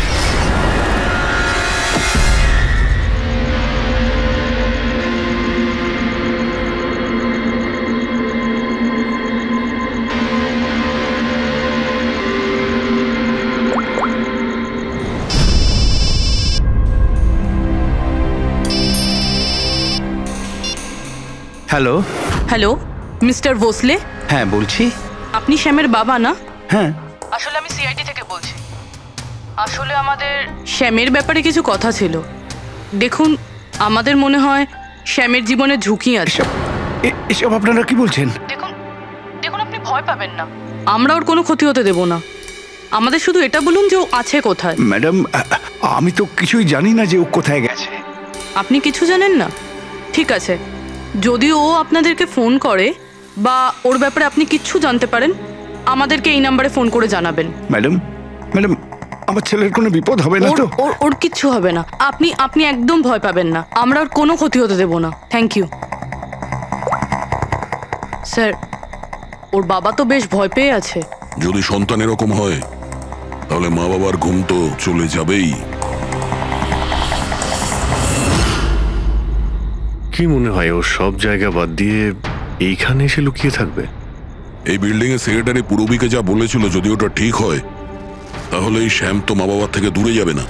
হ্যালো। Hello mister Bhosle. হ্যাঁ বলছি। আপনি শ্যামের বাবা না? হ্যাঁ। আসলে আমি সিআইডি থেকে বলছি। আসলে আমাদের শ্যামের ব্যাপারে কিছু কথা ছিল। দেখুন, আমাদের মনে হয় শ্যামের জীবনে ঝুঁকি আছে। এসব আপনারা কি বলছেন? দেখুন আপনি ভয় পাবেন না, আমরা ওর কোনো ক্ষতি হতে দেব না। আমাদের শুধু এটা বলুন যে ও আছে কোথায়। ম্যাডাম, আমি তো কিছুই জানি না যে ও কোথায় গেছে। আপনি কিছু জানেন না? ঠিক আছে, যদি ও আপনাদেরকে ফোন করে বা ওর ব্যাপারে আপনি কিচ্ছু জানতে পারেন, আমাদেরকে এই নাম্বারে ফোন করে জানাবেন। ম্যাডাম, আমার ছেলের কোনো বিপদ হবে না তো? ওর কিচ্ছু হবে না। আপনি একদম ভয় পাবেন না, আমরা ওর কোনো ক্ষতি হতে দেব না। Thank you sir. ওর বাবা তো বেশ ভয় পেয়ে আছে। যদি সন্তান এরকম হয় তাহলে মা বাবার ঘুম তো চলে যাবেই। কি মনে হয় ও সব জায়গা বাদ দিয়ে এইখানে এসে লুকিয়ে থাকবে? এই বিল্ডিং এর সেক্রেটারি পুরবিকে যা বলেছিল, যদি ওটা ঠিক হয় তাহলে এই শ্যাম তো মা বাবার থেকে দূরে যাবে না।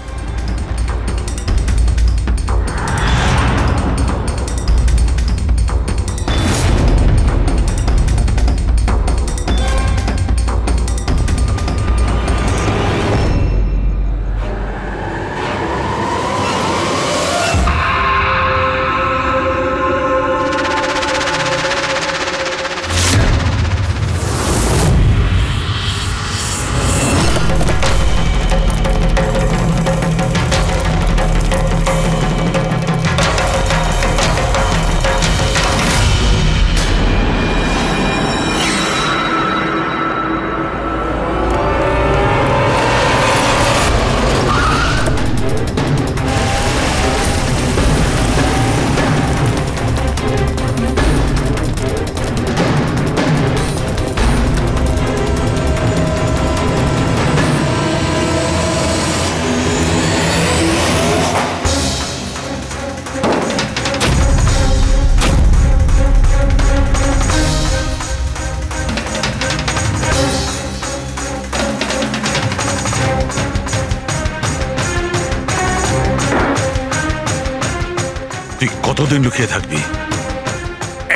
কতদিন লুকিয়ে থাকবি?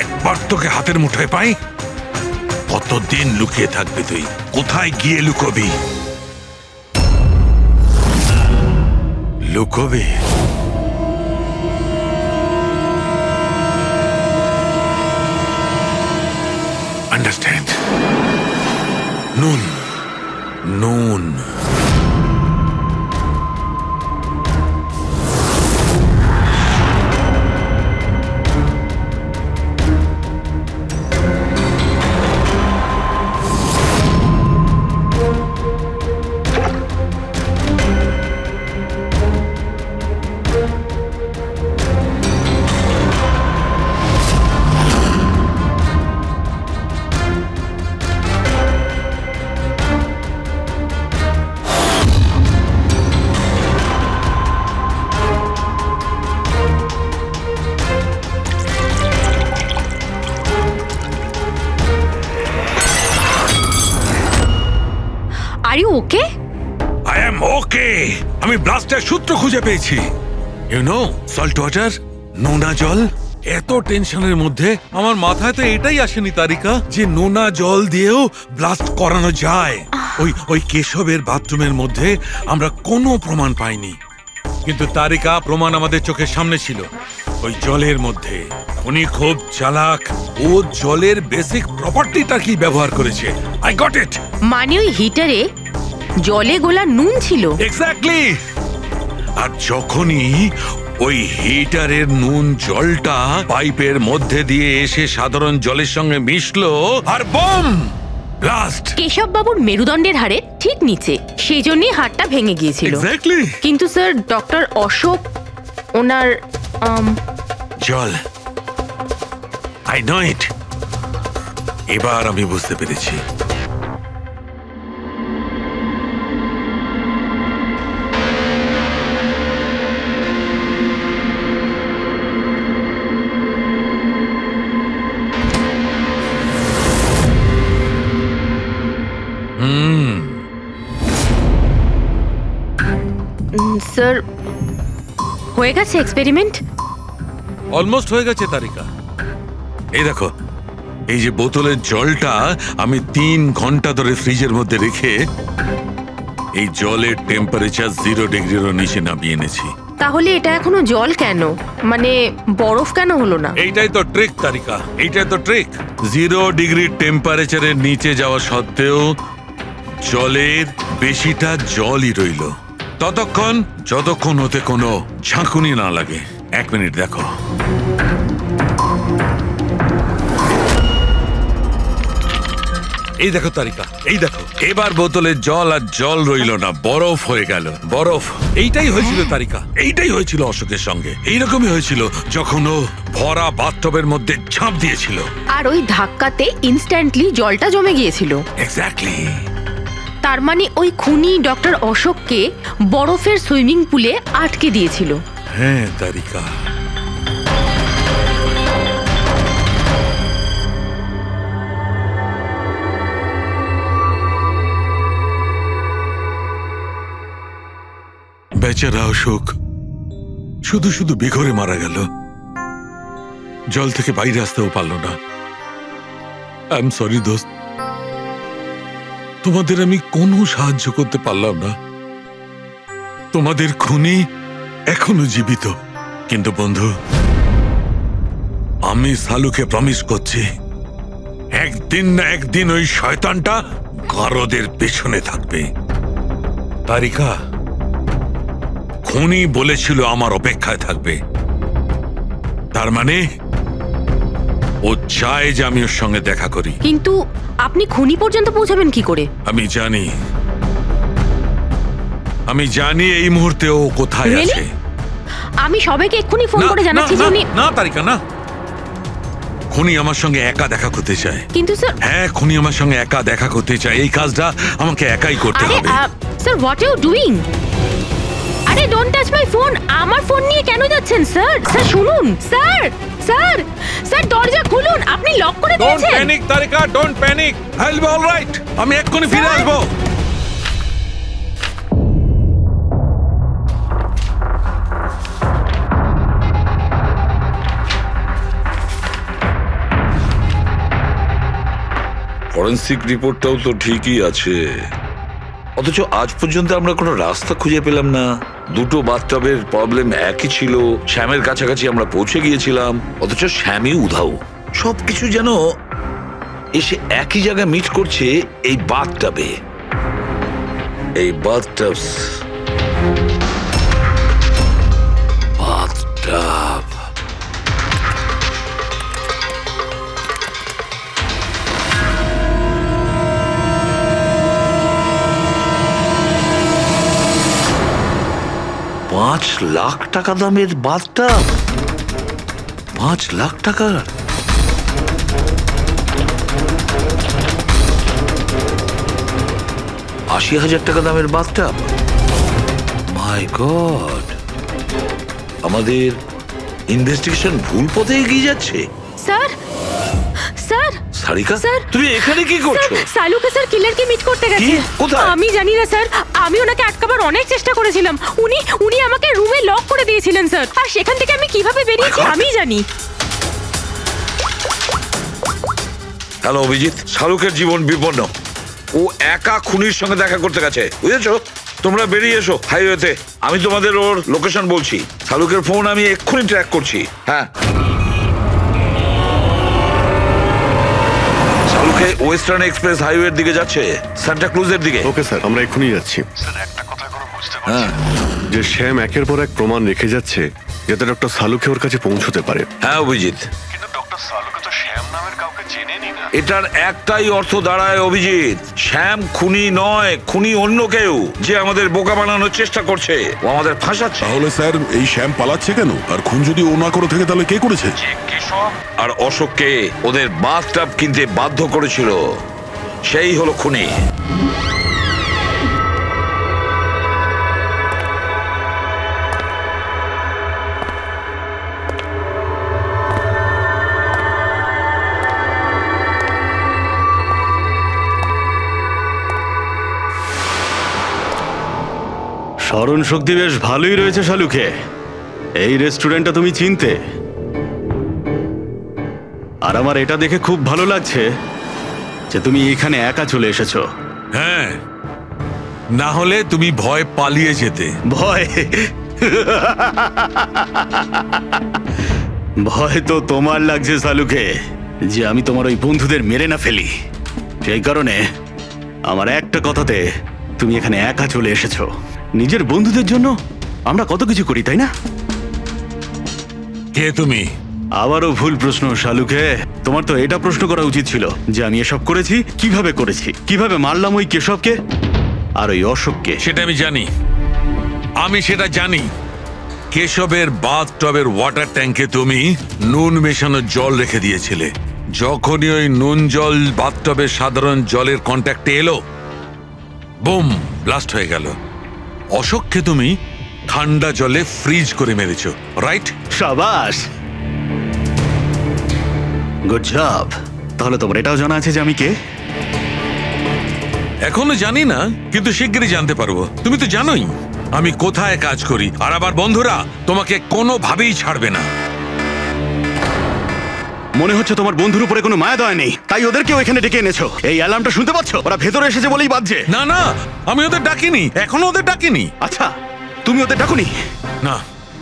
একবার তোকে হাতের মুঠোয় পাই, কতদিন লুকিয়ে থাকবি তুই? কোথায় গিয়ে লুকোবি? লুকোবি? আন্ডারস্ট্যান্ড? নুন নুন ওকে? আই এম ওকে। আমি ব্লাস্টের সূত্র খুঁজে পেয়েছি। ইউ নো, সল্ট ওয়াটার, নোনা জল। এত টেনশনের মধ্যে আমার মাথায় তো এটাই আসেনি তারিকা যে নোনা জল দিয়েও ব্লাস্ট করানো যায়। ওই কেশবের বাথরুমের মধ্যে আমরা কোনো প্রমাণ পাইনি, কিন্তু তারিকা প্রমাণ আমাদের চোখের সামনে ছিল। ওই জলের মধ্যে উনি খুব চালাক, ও জলের বেসিক প্রপার্টিটা কি ব্যবহার করেছে। I got it. মানে ওই হিটারে জলে গোলা নুন ছিল। এক্স্যাক্টলি। আর যখনই ওই হিটারের নুন জলটা পাইপের মধ্যে দিয়ে এসে সাধারণ জলের সঙ্গে মিশলো আর বম, ব্লাস্ট। কেশব বাবুর মেরুদণ্ডের হাড়ের ঠিক নিচে, সেই জন্যই হাড়টা ভেঙে গিয়েছিল। এক্স্যাক্টলি। কিন্তু স্যার, ডক্টর অশোক ওনার জল, আই নো ইট। এবার আমি বুঝতে পেরেছি। স্যার, হয়ে গেছে এক্সপেরিমেন্ট? অলমোস্ট হয়ে গেছে তারিকা। এই দেখো, এই যে বোতলের জলটা আমি 3 ঘন্টা ধরে ফ্রিজের মধ্যে রেখে এই জলের টেম্পারেচার 0 ডিগ্রিরও নিচে নামিয়ে এনেছি। তাহলে এটা এখনো জল কেন, মানে বরফ কেন হলো না? এইটাই তো ট্রিক তারিকা, এইটাই তো ট্রিক। 0 ডিগ্রি টেম্পারেচারের নিচে যাওয়া সত্ত্বেও জলের বেশিটা জলই রইল ততক্ষণ যতক্ষণ ওতে কোনো ঝাঁকুনি না লাগে। 1 মিনিট দেখো, এই দেখো তারিকা, এই দেখো, এবার বোতলে জল আর জল রইল না, বরফ হয়ে গেল, বরফ। এইটাই হয়েছিল তারিকা, এইটাই হয়েছিল অশোকের সঙ্গে। এইরকমই হয়েছিল যখন ও ভরা বাথটবের মধ্যে ঝাঁপ দিয়েছিল, আর ওই ধাক্কাতে ইনস্ট্যান্টলি জলটা জমে গিয়েছিল। এক্স্যাক্টলি। তার মানে ওই খুনি ডক্টর অশোককে বরফের সুইমিং পুলে আটকে দিয়েছিল। হ্যাঁ তারিকা। বেচারা অশোক শুধু শুধু বেঘরে মারা গেল, জল থেকে বাইরে আসতেও পারল না। আই এম সরি দোস্ত, তোমাদের আমি কোনো সাহায্য করতে পারলাম না। তোমাদের খুনি এখনো জীবিত, কিন্তু বন্ধু আমি সালুকে প্রমিস করছি একদিন না একদিন ওই শয়তানটা গারদের পেছনে থাকবে। তারিকা, খুনি বলেছিল আমার অপেক্ষায় থাকবে, তার মানে ও চায় যে আমি ওর সঙ্গে দেখা করি। কিন্তু আপনি খুনি পর্যন্ত পৌঁছাবেন কি করে? আমি জানি এই মুহূর্তে ও কোথায় আছে। আমি সবাইকে এক্ষুনি ফোন করে জানাচ্ছি যে উনি... না তারিকা, না। খুনি আমার সঙ্গে একা দেখা করতে চায়। কিন্তু স্যার... হ্যাঁ, খুনি আমার সঙ্গে একা দেখা করতে চায়। এই কাজটা আমাকে একাই করতে হবে। Sir, what are you doing? আরে ডোন্ট টাচ মাই ফোন। আমার ফোন নিয়ে কেন যাচ্ছেন স্যার? স্যার শুনুন, স্যার স্যার স্যার দরজা খুলুন, আপনি লক করে দিয়েছেন। Don't panic Tarika, don't panic. I will be alright. আমি এক্ষুনি ফিরে আসবো। ফরেন্সিক রিপোর্টটাও তো ঠিকই আছে, অথচ আজ পর্যন্ত আমরা কোনো রাস্তা খুঁজে পেলাম না। দুটো বাথটবের প্রবলেম একই ছিল, শ্যামের কাছাকাছি আমরা পৌঁছে গিয়েছিলাম, অথচ শ্যামই উধাও। সবকিছু যেন এসে একই জায়গায় মিট করছে এই বাথটবে। এই বাথটব বাথটব $5,00,000 দামের বাথটব। 5 লাখ টাকা? $80,000 দামের বাথটব? মাই গড, আমাদের ইনভেস্টিগেশন ভুল পথে এগিয়ে যাচ্ছে। স্যার স্যার সারিকা, স্যার, তুমি এখানে কি করছো? সালুকে স্যার কিলারকে মিট করতে গেছে। কোথায়? আমি জানি না স্যার, আমি ওনাকে আটকাবার অনেক চেষ্টা করেছিলাম। উনি আমাকে রুমে লক করে দিয়েছিলেন স্যার, আর সেখান থেকে আমি কিভাবে বেরিয়েছি আমি জানি। হ্যালো অভিজিৎ, শাহরুখের জীবন বিপন্ন। ও একা খুনির সঙ্গে দেখা করতে গেছে, বুঝেছো? তোমরা বেরিয়ে এসো হাইওয়েতে, আমি তোমাদের ওর লোকেশন বলছি। শাহরুখের ফোন আমি এক্ষুনি ট্র্যাক করছি। হ্যাঁ, শাহরুখে ওয়েস্টার্ন এক্সপ্রেস হাইওয়ের দিকে যাচ্ছে, সান্টা ক্রুজের দিকে। ওকে স্যার, আমরা এক্ষুনি যাচ্ছি। হ্যাঁ, যে শ্যাম একের পর এক প্রমাণ রেখে যাচ্ছে যাতে ডক্টর সালুকে ওর কাছে পৌঁছতে পারে। হ্যাঁ অভিজিৎ, এটার একটাই অর্থ দাঁড়ায় অভিজিৎ, শ্যাম খুনি নয়, খুনি অন্য কেউ, যে আমাদের বোকা বানানোর চেষ্টা করছে, ও আমাদের ফাঁসাচ্ছে। তাহলে স্যার এই শ্যাম পালাচ্ছে কেন? আর খুন যদি ও না করে থাকে তাহলে কে করেছে? আর অশোককে ওদের বাথটব কিনতে বাধ্য করেছিল, সেই হলো খুনি। স্মরণ শক্তি বেশ ভালোই রয়েছে শালুকে। এই রেস্টুরেন্টটা তুমি চিনতে, আর আমার এটা দেখে খুব ভালো লাগছে যে তুমি এখানে একা চলে এসেছো। হ্যাঁ, না হলে তুমি ভয় পালিয়ে যেতে। ভয়? ভয় তো তোমার লাগছে সালুকে, যে আমি তোমার ওই বন্ধুদের মেরে না ফেলি। সেই কারণে আমার একটা কথাতে তুমি এখানে একা চলে এসেছো। নিজের বন্ধুদের জন্য আমরা কত কিছু করি, তাই না? কে তুমি? আবারও ভুল প্রশ্ন শালুকে। তোমার তো এটা প্রশ্ন করা উচিত ছিল যে আমি এসব করেছি, কিভাবে মারলাম ওই কেশবকে আর ওই অশোককে। সেটা আমি জানি, আমি সেটা জানি। কেশবের বাথটবের ওয়াটার ট্যাঙ্কে তুমি নুন মেশানো জল রেখে দিয়েছিলে। যখনই ওই নুন জল বাথটবের সাধারণ জলের কন্ট্যাক্টে এলো, বুম, ব্লাস্ট হয়ে গেল। অশোককে তুমি ঠান্ডা জলে ফ্রিজ করে মেরেছো, রাইট? শাবাশ, গুড জব। তাহলে তোমার এটাও জানা আছে যে আমি কে? এখনো জানি না, কিন্তু শিগগিরই জানতে পারবো। তুমি তো জানোই আমি কোথায় কাজ করি, আর আবার বন্ধুরা তোমাকে কোনোভাবেই ছাড়বে না। মনে হচ্ছে তোমার বন্ধুর উপরে কোনো মায়া দয়া নেই, তাই ওদেরকেও এখানে ডেকে এনেছো। এই অ্যালার্মটা শুনতে পাচ্ছ? ওরা ভেতরে এসেছে বলেই বাজছে। না না, আমি ওদের ডাকিনি, এখনো ওদের ডাকিনি। আচ্ছা, তুমি ওদের ডাকুনি? না।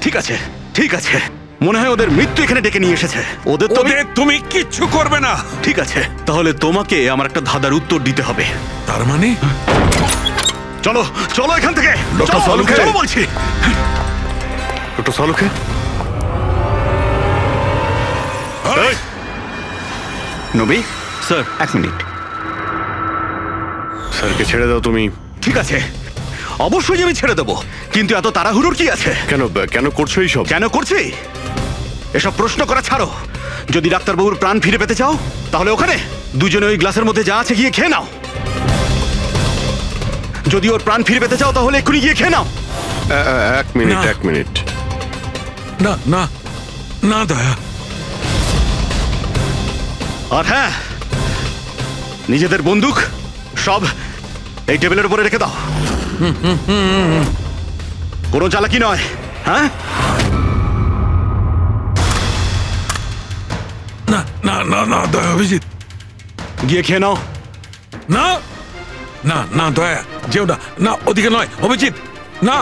ঠিক আছে, ঠিক আছে। মনে হয় ওদের মৃত্যু এখানে ডেকে নিয়ে এসেছে। ওদের তুমি কিচ্ছু করবে না। ঠিক আছে, তাহলে তোমাকে আমার একটা ধাঁধার উত্তর দিতে হবে। তার মানে? চলো চলো এখান থেকে। ডক্টর সালুকে, চলো বলছি। ডক্টর সালুকে, নবী স্যার, এক মিনিট। স্যারকে ছেড়ে দাও তুমি। ঠিক আছে, অবশ্যই আমি ছেড়ে দেবো, কিন্তু এত তাড়াহুড়োর কি আছে? কেন করছো এইসব? কেন করছি এসব প্রশ্ন করা ছাড়ো। যদি ডাক্তারবাবুর প্রাণ ফিরে পেতে চাও, তাহলে ওখানে দুজনে ওই গ্লাসের মধ্যে যা আছে গিয়ে খেয়ে নাও। যদি ওর প্রাণ ফিরে পেতে চাও, তাহলে এক্ষুনি গিয়ে খেয়ে নাও। এক মিনিট। না না না দয়া। আর হ্যাঁ, নিজেদের বন্দুক সব এই টেবিলের উপরে রেখে দাও। কোনো চালাকি নয়, হ্যাঁ? না না না না দয়া, অভিজিৎ গিয়ে খেয়ে নাও। না না না দয়া, যেও না। না, ওদিকে নয় অভিজিৎ। না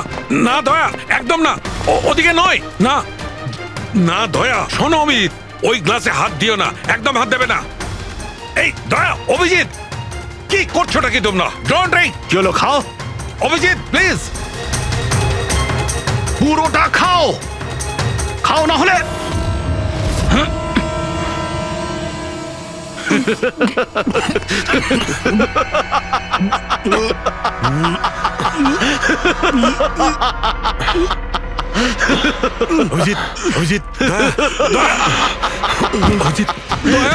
না দয়া, একদম না, ওদিকে নয়। না না দয়া, শোনো অভিজিৎ, ওই গ্লাসে হাত দিও না, একদম হাত দেবে না। এই দয়া, অভিজিৎ কি করছোটা কি তোমরা? Don't drink. কি হলো? খাও অভিজিৎ, প্লিজ। পুরোটা খাও, খাও না হলে। অভিজিৎ, অভিজিৎ, দয়া, দয়া, অভিজিৎ, দয়া।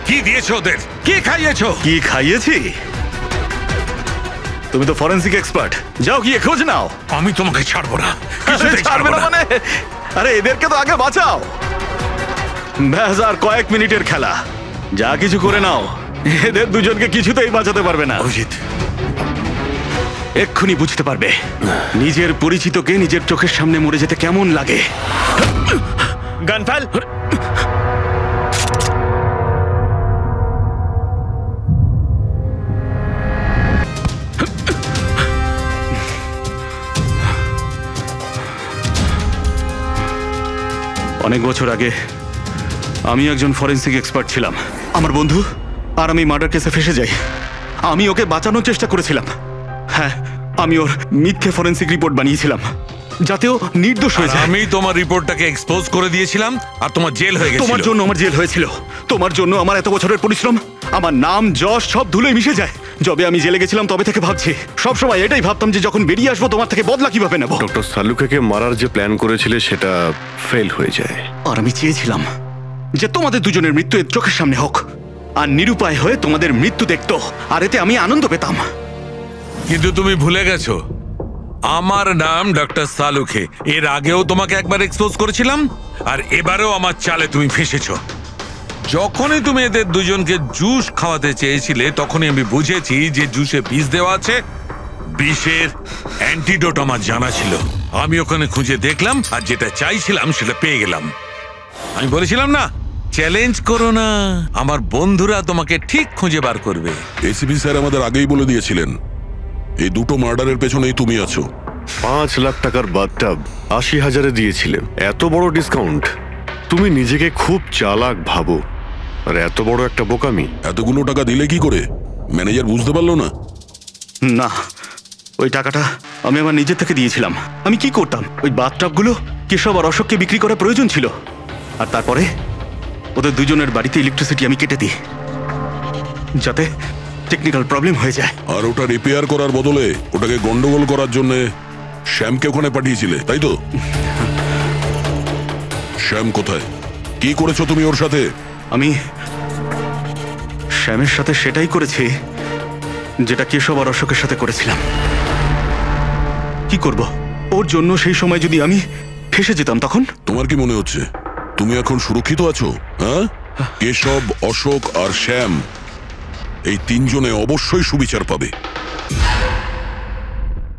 কি দিয়েছো ওদের? কি খাইয়েছো? কি খাইয়েছি? তুমি তো ফরেন্সিক এক্সপার্ট, যাও গিয়ে খোঁজ নাও। আমি তোমাকে ছাড়বো না। ছাড়বে না মানে? আরে এদেরকে তো আগে বাঁচাও। ব্যাস, আর কয়েক মিনিটের খেলা, যা কিছু করে নাও। এদের দুজনকে কিছুতেই বাঁচাতে পারবে না। অভিজিৎ, এক্ষুনি বুঝতে পারবে নিজের পরিচিতকে নিজের চোখের সামনে মরে যেতে কেমন লাগে। গান ফেল। অনেক বছর আগে আমি একজন ফরেন্সিক এক্সপার্ট ছিলাম। আমার বন্ধু আর আমি মার্ডার কেসে ফেসে যাই। আমি ওকে বাঁচানোর চেষ্টা করেছিলাম। হ্যাঁ, আমি ওর মিথ্যে ফরেন্সিক রিপোর্ট বানিয়েছিলাম যাতে ও নির্দোষ হয়ে যায়। আমি তোমার রিপোর্টটাকে এক্সপোজ করে দিয়েছিলাম আর তোমার জেল হয়ে গেছিল। তোমার জন্য আমার জেল হয়েছিল। তোমার জন্য আমার এত বছরের পরিশ্রম, আমার নাম যশ সব ধুলোয় মিশে যায়। যবে আমি জেলে গেছিলাম তবে থেকে ভাবছি, সবসময় এটাই ভাবতাম যে যখন বেরিয়ে আসবো তোমার থেকে বদলা কিভাবে নেব। ডক্টর সালুকে মারার যে প্ল্যান করেছিলে সেটা ফেল হয়ে যায়। আর আমি চেয়েছিলাম যে তোমাদের দুজনের মৃত্যু এর চোখের সামনে হোক, আর নিরুপায় হয়ে তোমাদের মৃত্যু দেখতো, আর এতে আমি আনন্দ পেতাম। কিন্তু তুমি ভুলে গেছো, আমার নাম ডক্টর সালুকে। এর আগেও তোমাকে একবার এক্সপোজ করেছিলাম, আর এবারেও আমার চালে তুমি ফেসেছো। যখনই তুমি এদের দুজনকে জুস খাওয়াতে চেয়েছিলে তখনই আমি বুঝেছি যে জুসে বিষ দেওয়া আছে। বিষের অ্যান্টিডোট আমার জানা ছিল। আমি ওখানে খুঁজে দেখলাম আর যেটা চাইছিলাম সেটা পেয়ে গেলাম। আমি বলেছিলাম না, চ্যালেঞ্জ করো না, আমার বন্ধুরা তোমাকে ঠিক খুঁজে বার করবে। এসিপি স্যার আমাদের আগেই বলে দিয়েছিলেন এই দুটো মার্ডারের পেছনেই তুমি আছো। 5 লাখ টাকার বাথটাব 80,000-এ দিয়েছিলে। এত বড় ডিসকাউন্ট! তুমি নিজেকে খুব চালাক ভাবো, আর এত বড় একটা বোকামি। এতগুলো টাকা দিলে কি করে? ম্যানেজার বুঝতে পারলো না? না, ওই টাকাটা আমি আমার নিজের থেকে দিয়েছিলাম। আমি কি করতাম, ওই বাথটাবগুলো কেশব আর অশোককে বিক্রি করা প্রয়োজন ছিল, আর তারপরে ওদের দুজনের বাড়িতে ইলেকট্রিসিটি আমি কেটে দিই যাতে টেকনিক্যাল প্রবলেম হয়ে যায়। আর ওটা রিপেয়ার করার বদলে ওটাকে গন্ডগোল করার জন্য শ্যামকে ওখানে পাঠিয়েছিলে, তাই তো? শ্যাম কোথায়? কি করেছো তুমি ওর সাথে? আমি শ্যামের সাথে সেটাই করেছি যেটা কেশব আর অশোকের সাথে করেছিলাম। কি করব, ওর জন্য সেই সময় যদি আমি ফেসে যেতাম তখন? তোমার কি মনে হচ্ছে তুমি এখন সুরক্ষিত আছো? হ্যাঁ, কেশব, অশোক আর শ্যাম এই তিনজনে অবশ্যই সুবিচার পাবে।